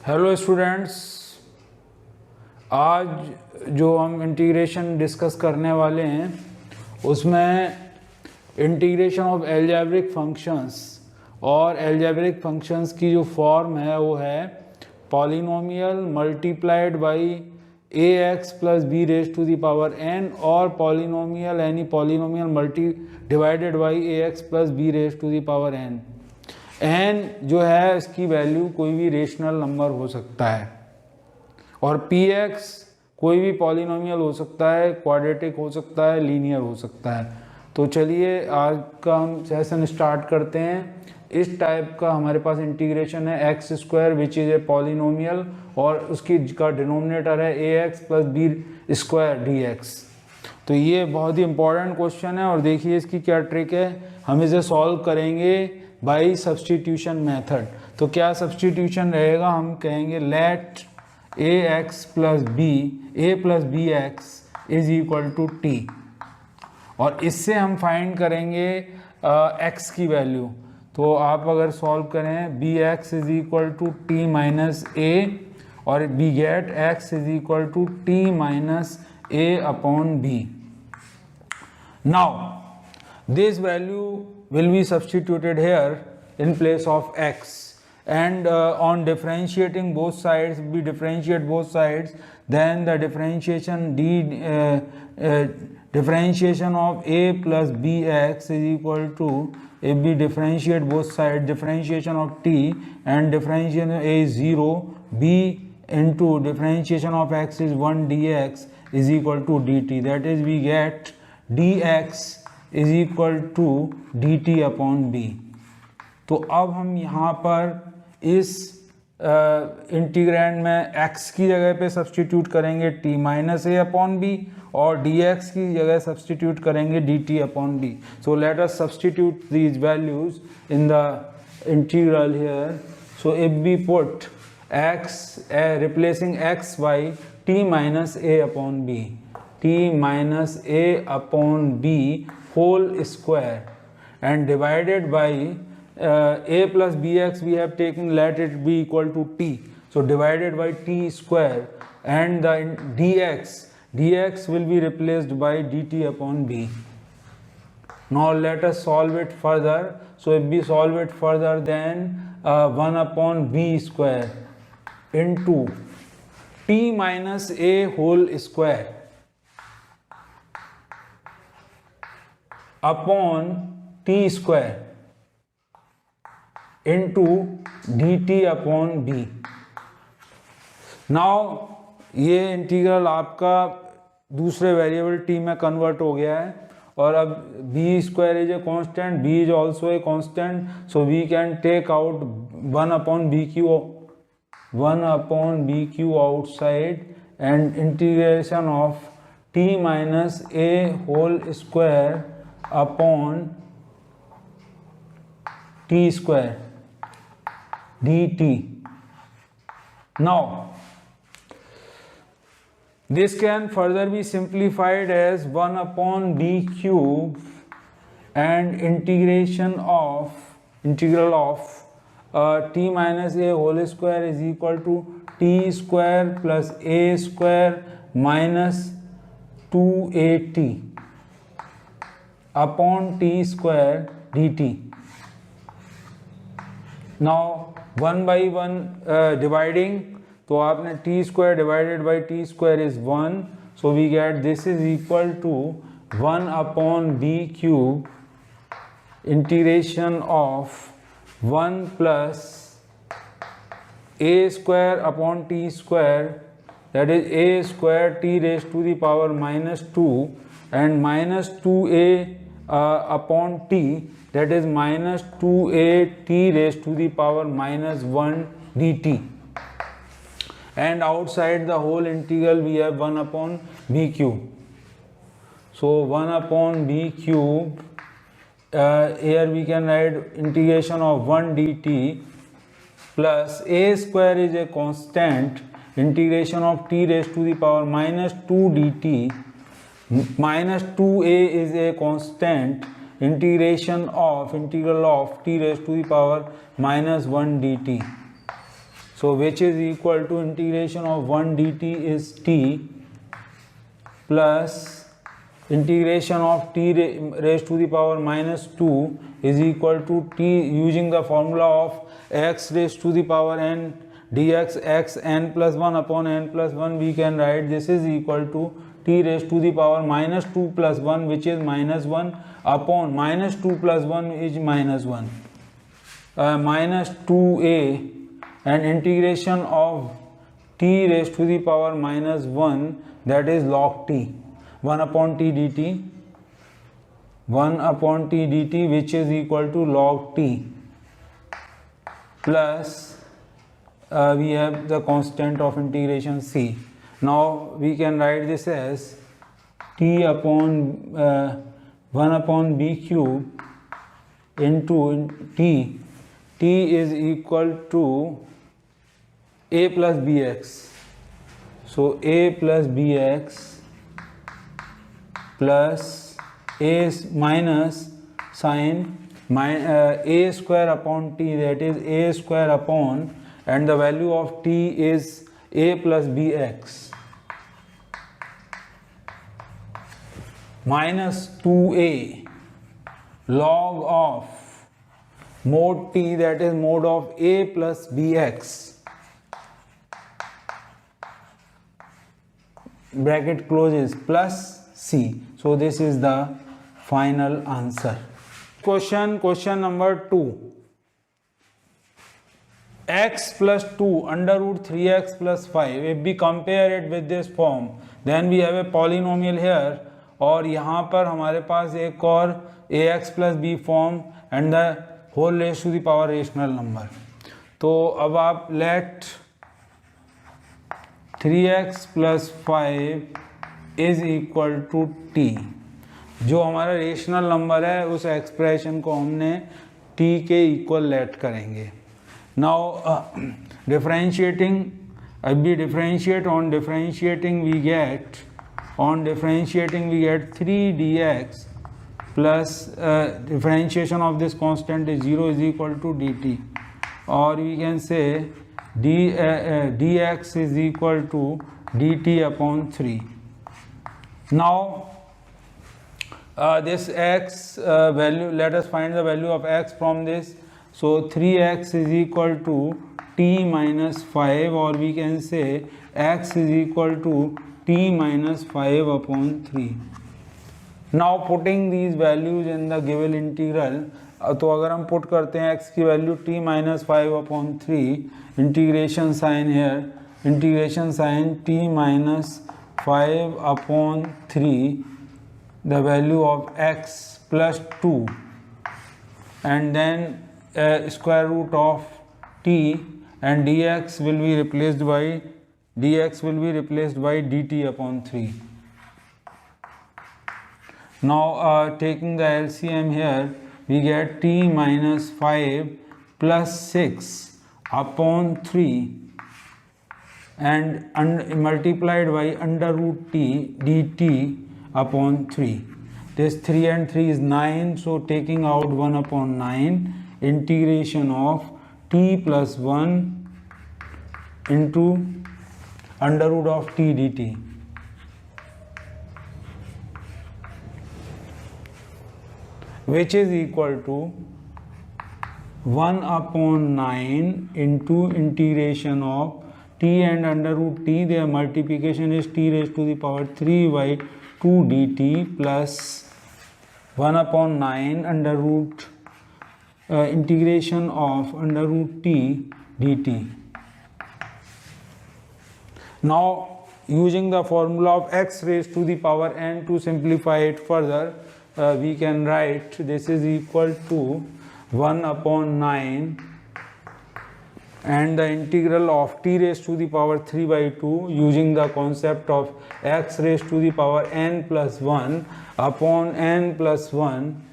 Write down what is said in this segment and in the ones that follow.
Hello students, आज जो हम इंटीग्रेशन डिस्कस करने वाले हैं उसमें इंटीग्रेशन ऑफ एल्जेब्रिक फंक्शंस और एल्जेब्रिक फंक्शंस की जो फॉर्म है वो है polynomial multiplied by a x plus b raise to the power n और पॉलिनोमियल यानी polynomial multi divided by a x plus b raise to the power n. N जो है इसकी वैल्यू कोई भी रेशनल नंबर हो सकता है और पी एक्स कोई भी पॉलिनोमियल हो सकता है, क्वाड्रेटिक हो सकता है, लीनियर हो सकता है। तो चलिए आज का हम सेशन स्टार्ट करते हैं। इस टाइप का हमारे पास इंटीग्रेशन है X square which is a polynomial और उसकी का डिनोमिनेटर है A x plus B square D X. तो ये बहुत ही इंपॉर्टेंट क्वेश्चन है और देखिए इसकी क्या ट्रिक है। हम इसे सॉल्व करेंगे बाई सब्सटीट्यूशन मेथड। तो क्या सब्सटीट्यूशन रहेगा, हम कहेंगे let a x plus b a plus b x is equal to t और इससे हम फाइंड करेंगे एक्स की वैल्यू। तो आप अगर सॉल्व करें B x is equal to T minus A और B get X is equal to T minus A upon B. Now this value will be substituted here in place of x and on differentiating both sides, we differentiate both sides, then the differentiation differentiation of a plus bx is equal to, if we differentiate both sides, differentiation of t and differentiation of a is 0, b into differentiation of x is 1 dx is equal to dt, that is we get dx is equal to d t upon b. तो अब हम यहाँ पर इस integrand में x की जगह पे सब्सटीट्यूट करेंगे t माइनस ए अपॉन बी और dx की जगह सब्सटीट्यूट करेंगे dt अपॉन b। So let us substitute these values in the integral here. So if we put x replacing x by t minus A upon b, t minus A upon b whole square and divided by a plus bx we have taken, let it be equal to t, so divided by t square and the dx will be replaced by dt upon b. Now let us solve it further. So if we solve it further, then 1 upon b square into t minus a whole square upon t square into dt upon b. Now ये integral आपका दूसरे variable t में convert हो गया है और अब b square is a constant, b is also a constant, so we can take out 1 upon bq outside and integration of t minus a whole square upon t square dt. Now this can further be simplified as 1 upon b cube and integral of t minus a whole square is equal to t square plus a square minus 2at upon t square dt. Now 1 by 1 dividing, तो आपने t square divided by t square is 1, so we get this is equal to 1 upon b cube integration of 1 plus a square upon t square, that is a square t raised to the power minus 2 and minus 2a upon t, that is minus 2a t raised to the power minus 1 dt, and outside the whole integral we have 1 upon b cube. So 1 upon b cube, here we can write integration of 1 dt plus a square is a constant, integration of t raised to the power minus 2 dt minus 2a is a constant, integral of t raised to the power minus 1 dt. So which is equal to integration of 1 dt is t plus integration of t raised to the power minus 2 is equal to t using the formula of x raised to the power n dx x n plus 1 upon n plus 1, we can write this is equal to t raised to the power minus 2 plus 1, which is minus 1 upon minus 2 plus 1 is minus 1 minus 2a, and integration of t raised to the power minus 1, that is log t, 1 upon t dt, 1 upon t dt, which is equal to log t, plus we have the constant of integration c. Now we can write this as t upon 1 upon b cube into t. T is equal to a plus bx. So a plus bx plus a minus sine a square upon t, that is a square upon, and the value of t is a plus bx minus 2a log of mod t, that is mod of a plus bx, bracket closes, plus c. So this is the final answer. Question number 2. x plus 2 under root 3x plus 5. If we compare it with this form, then we have a polynomial here, और यहाँ पर हमारे पास एक और ax plus b form and the whole raised to the power rational number. तो अब आप let 3x plus 5 is equal to t, जो हमारा रेशनल नंबर है उस एक्सप्रेशन को हमने t के इक्वल लेट करेंगे. नाउ डिफरेंशिएटिंग, अब भी differentiate, on differentiating we get 3 dx plus differentiation of this constant is 0 is equal to dt, or we can say dx is equal to dt upon 3. Now this x value, let us find the value of x from this. So 3x is equal to t minus 5, or we can say x is equal to t minus 5 upon 3. Now putting these values in the given integral, तो अगर हम put करते हैं x की value t minus 5 upon 3, integration sign here, integration sign t minus 5 upon 3, the value of x plus 2, and then square root of t, and dx will be replaced by dt upon 3. Now taking the LCM here, we get t minus 5 plus 6 upon 3 and multiplied by under root t dt upon 3. This 3 and 3 is 9, so taking out 1 upon 9, integration of t plus 1 into under root of t dt. Which is equal to 1 upon 9 into integration of t and under root t, their multiplication is t raised to the power 3 by 2 dt plus 1 upon 9 under root integration of under root t dt. Now using the formula of x raised to the power n to simplify it further, we can write this is equal to 1 upon 9 and the integral of t raised to the power 3 by 2 using the concept of x raised to the power n plus 1 upon n plus 1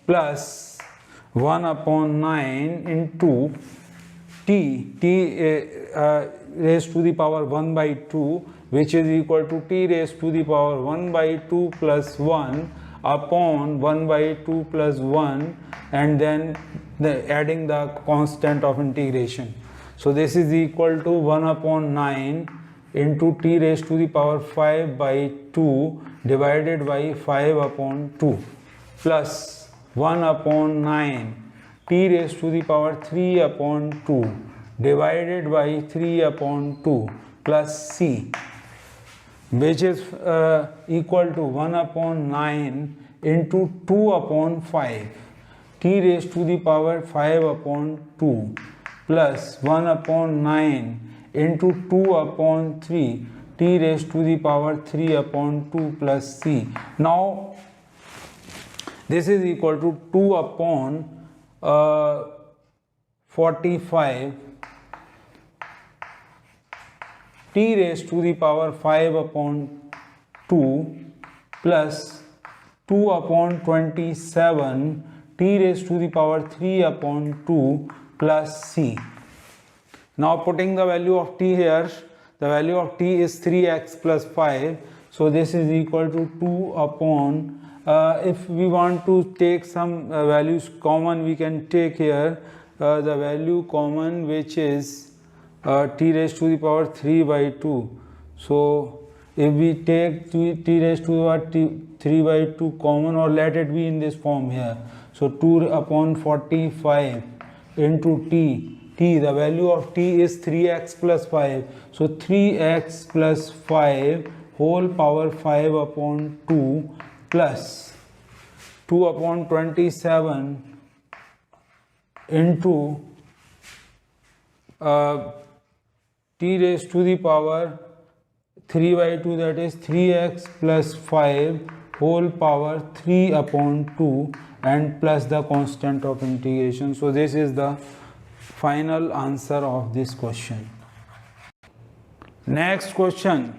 plus 1 upon 9 into t raised to the power 1 by 2, which is equal to t raised to the power 1 by 2 plus 1 upon 1 by 2 plus 1, and then adding the constant of integration. So this is equal to 1 upon 9 into t raised to the power 5 by 2 divided by 5 upon 2 plus 1 upon 9 t raised to the power 3 upon 2 divided by 3 upon 2 plus c, which is equal to 1 upon 9 into 2 upon 5 t raised to the power 5 upon 2 plus 1 upon 9 into 2 upon 3 t raised to the power 3 upon 2 plus c. Now this is equal to 2 upon 45 t raised to the power 5 upon 2 plus 2 upon 27 t raised to the power 3 upon 2 plus c. Now putting the value of t here, the value of t is 3x plus 5, so this is equal to 2 upon, if we want to take some values common, we can take here the value common, which is t raised to the power 3 by 2. So if we take t raised to the power 3 by 2 common, or let it be in this form here, so 2 upon 45 into t, the value of t is 3x plus 5, so 3x plus 5 whole power 5 upon 2 plus 2 upon 27 into t raised to the power 3 by 2, that is 3x plus 5 whole power 3 upon 2 and plus the constant of integration. So this is the final answer of this question. Next question.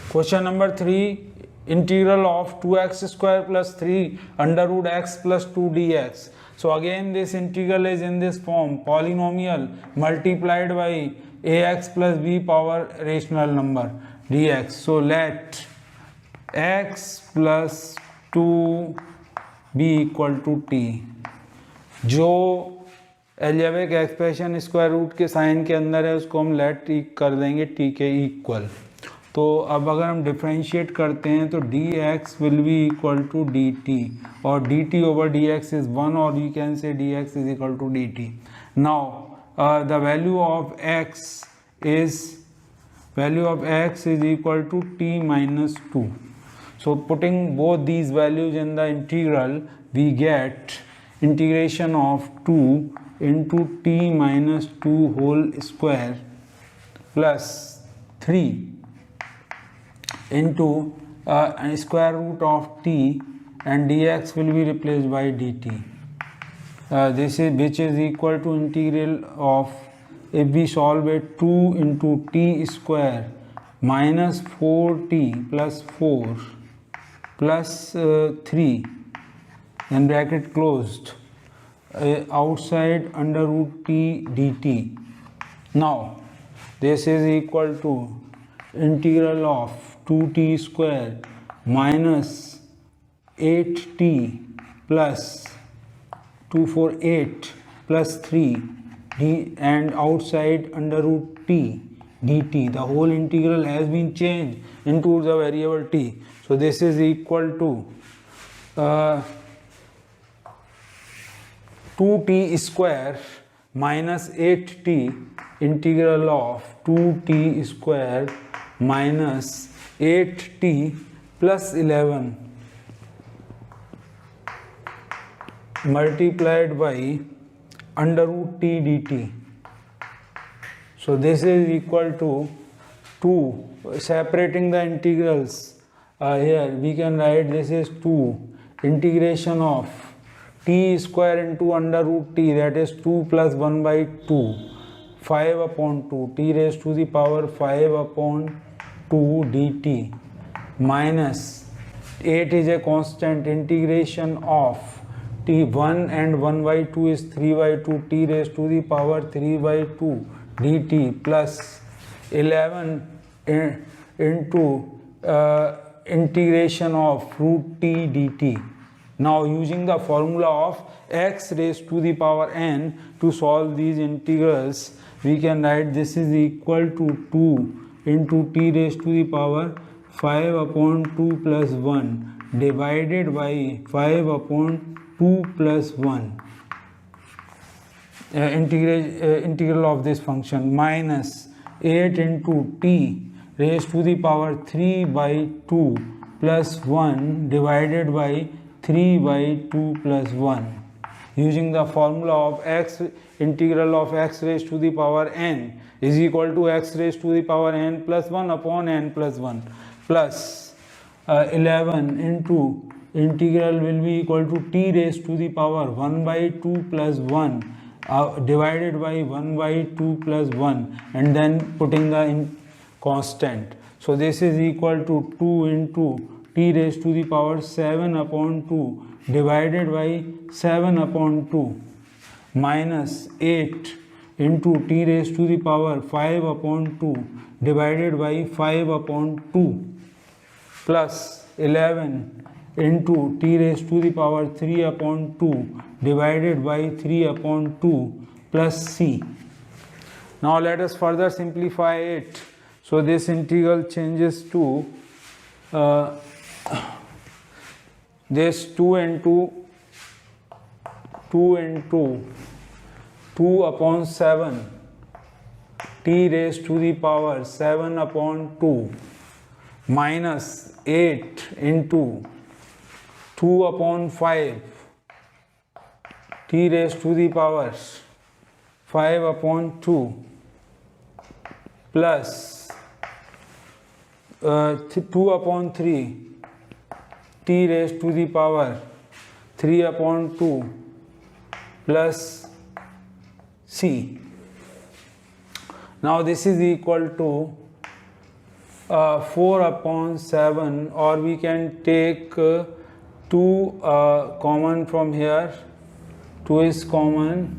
Question number 3. Integral of 2x square plus 3 under root x plus 2 dx. So again this integral is in this form, polynomial multiplied by ax plus b power rational number dx. So let x plus 2 be equal to t. जो algebraic expression square root के sign के अंदर है उसको हम late कर देंगे t के इक्वल. तो अब अगर हम डिफ्रेंशिएट करते हैं तो dx will be equal to dt और dt ओवर dx इज 1 और you can say dx is equal to dt. Now the value of x is equal to t minus 2. So putting both these values in the integral, we get integration of 2 into t minus 2 whole square plus 3 into square root of t, and dx will be replaced by dt. This is which is equal to integral of, if we solve it, 2 into t square minus 4t plus 4 plus 3 and bracket closed outside under root t dt. Now this is equal to integral of 2t square minus 8t plus 2 for 8 plus 3 d and outside under root t dt. The whole integral has been changed into the variable t. So this is equal to 2t square minus 8t integral of 2t square minus 8t plus 11 multiplied by under root t dt. So this is equal to 2, separating the integrals, here we can write this is 2 integration of t square into under root t, that is 2 plus 1 by 2, 5 upon 2 t raised to the power 5 upon 2 dt minus 8 is a constant, integration of t 1 and 1 by 2 is 3 by 2 t raised to the power 3 by 2 dt plus 11 into integration of root t dt. Now using the formula of x raised to the power n to solve these integrals, we can write this is equal to 2 into t raised to the power 5 upon 2 plus 1 divided by 5 upon 2 plus 1 integral of this function minus 8 into t raised to the power 3 by 2 plus 1 divided by 3 by 2 plus 1. Using the formula of x, integral of x raised to the power n is equal to x raised to the power n plus 1 upon n plus 1 plus 11 into integral will be equal to t raised to the power 1 by 2 plus 1 divided by 1 by 2 plus 1 and then putting the constant. So this is equal to 2 into t raised to the power 7 upon 2 divided by 7 upon 2 minus 8 into t raised to the power 5 upon 2 divided by 5 upon 2 plus 11 into t raised to the power 3 upon 2 divided by 3 upon 2 plus c. Now let us further simplify it. So this integral changes to this 2 into 2 upon 7 t raised to the power 7 upon 2 minus 8 into 2 upon 5 t raised to the power 5 upon 2 plus 2 upon 3 t raised to the power 3 upon 2 plus c. Now this is equal to 4 upon 7, or we can take 2 common from here. 2 is common.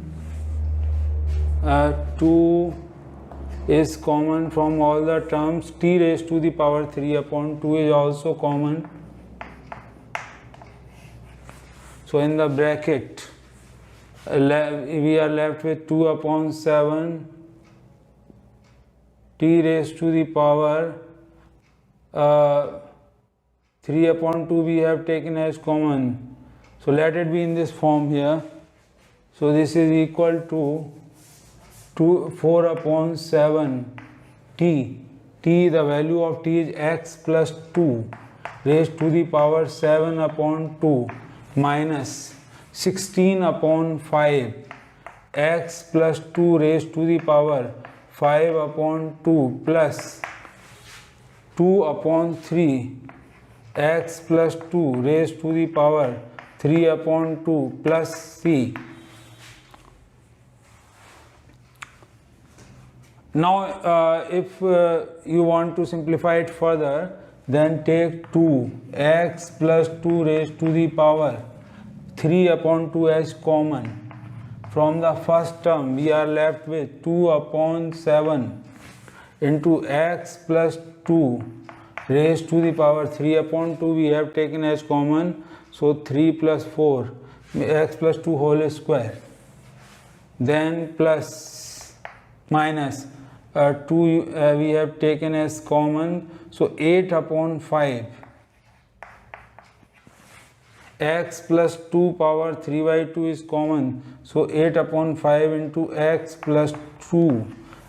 2 is common from all the terms. T raised to the power 3 upon 2 is also common. So in the bracket we are left with 2 upon 7 t raised to the power 3 upon 2 we have taken as common. So let it be in this form here. So this is equal to 4 upon 7 t. The value of t is x plus 2 raised to the power 7 upon 2 minus 16 upon 5 x plus 2 raised to the power 5 upon 2 plus 2 upon 3 x plus 2 raised to the power 3 upon 2 plus c. Now if you want to simplify it further, then take 2 x plus 2 raised to the power 3 upon 2 as common. From the first term we are left with 2 upon 7 into x plus 2 raised to the power 3 upon 2 we have taken as common. So 3 plus 4 x plus 2 whole square, then plus minus 2 we have taken as common. So 8 upon 5 x plus 2 power 3 by 2 is common. So 8 upon 5 into x plus 2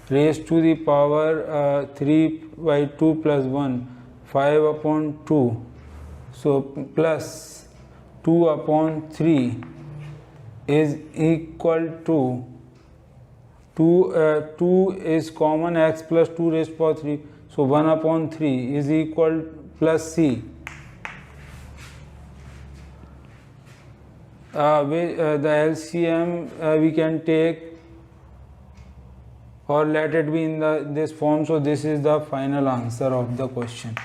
raised to the power 3 by 2 plus 1, 5 upon 2. So plus 2 upon 3 is equal to 2 is common, x plus 2 raised to power 3. So 1 upon 3 is equal plus c. The LCM we can take, or let it be in this form. So this is the final answer of the question.